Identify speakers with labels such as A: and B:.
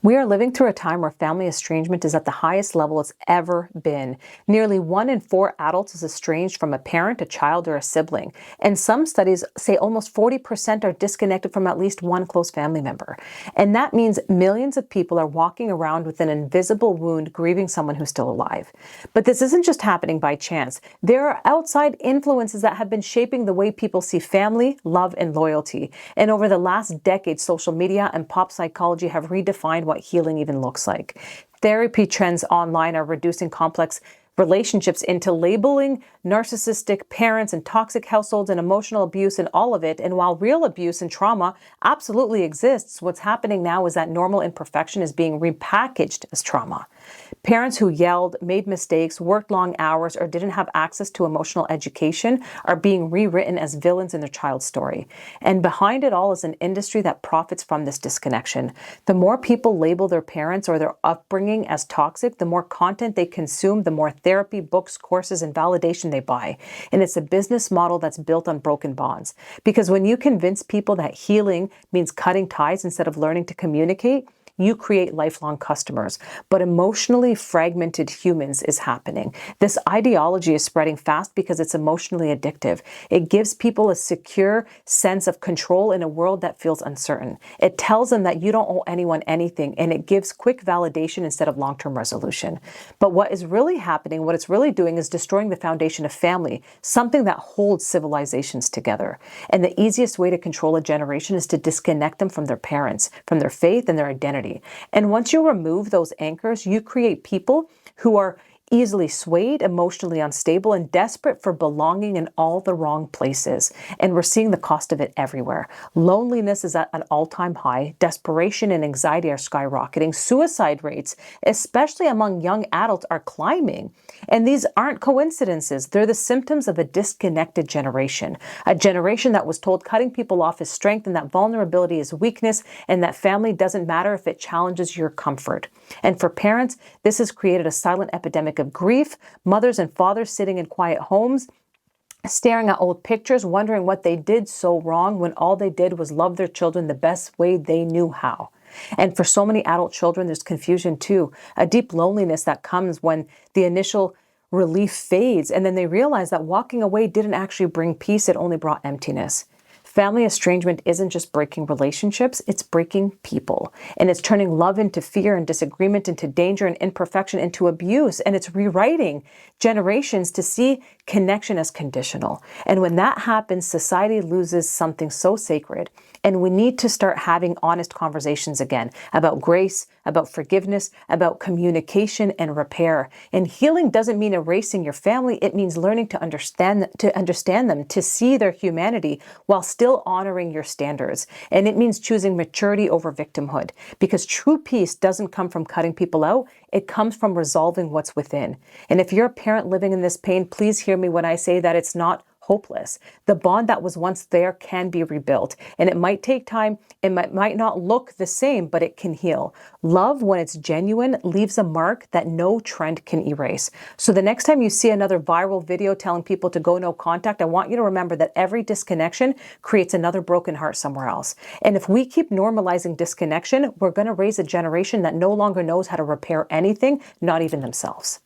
A: We are living through a time where family estrangement is at the highest level it's ever been. Nearly 1 in 4 adults is estranged from a parent, a child, or a sibling. And some studies say almost 40% are disconnected from at least one close family member. And that means millions of people are walking around with an invisible wound, grieving someone who's still alive. But this isn't just happening by chance. There are outside influences that have been shaping the way people see family, love, and loyalty. And over the last decade, social media and pop psychology have redefined what healing even looks like. Therapy trends online are reducing complex relationships into labeling narcissistic parents and toxic households and emotional abuse and all of it. And while real abuse and trauma absolutely exists, what's happening now is that normal imperfection is being repackaged as trauma. Parents who yelled, made mistakes, worked long hours, or didn't have access to emotional education are being rewritten as villains in their child's story. And behind it all is an industry that profits from this disconnection. The more people label their parents or their upbringing as toxic, the more content they consume, the more therapy, books, courses, and validation they buy. And it's a business model that's built on broken bonds. Because when you convince people that healing means cutting ties instead of learning to communicate, you create lifelong customers. But emotionally fragmented humans is happening. This ideology is spreading fast because it's emotionally addictive. It gives people a secure sense of control in a world that feels uncertain. It tells them that you don't owe anyone anything, and it gives quick validation instead of long-term resolution. But what is really happening, what it's really doing, is destroying the foundation of family, something that holds civilizations together. And the easiest way to control a generation is to disconnect them from their parents, from their faith and their identity. And once you remove those anchors, you create people who are easily swayed, emotionally unstable, and desperate for belonging in all the wrong places. And we're seeing the cost of it everywhere. Loneliness is at an all-time high. Desperation and anxiety are skyrocketing. Suicide rates, especially among young adults, are climbing. And these aren't coincidences. They're the symptoms of a disconnected generation. A generation that was told cutting people off is strength and that vulnerability is weakness and that family doesn't matter if it challenges your comfort. And for parents, this has created a silent epidemic of grief, mothers and fathers sitting in quiet homes, staring at old pictures, wondering what they did so wrong when all they did was love their children the best way they knew how. And for so many adult children, there's confusion too, a deep loneliness that comes when the initial relief fades, and then they realize that walking away didn't actually bring peace, it only brought emptiness. Family estrangement isn't just breaking relationships, it's breaking people. And it's turning love into fear and disagreement into danger and imperfection into abuse. And it's rewriting generations to see connection as conditional. And when that happens, society loses something so sacred. And we need to start having honest conversations again about grace, about forgiveness, about communication and repair. And healing doesn't mean erasing your family. It means learning to understand them, to see their humanity while still honoring your standards. And it means choosing maturity over victimhood, because true peace doesn't come from cutting people out. It comes from resolving what's within. And if you're a parent living in this pain, please hear me when I say that it's not hopeless. The bond that was once there can be rebuilt, and it might take time. It might not look the same, but it can heal. Love, when it's genuine, leaves a mark that no trend can erase. So the next time you see another viral video telling people to go no contact, I want you to remember that every disconnection creates another broken heart somewhere else. And if we keep normalizing disconnection, we're going to raise a generation that no longer knows how to repair anything, not even themselves.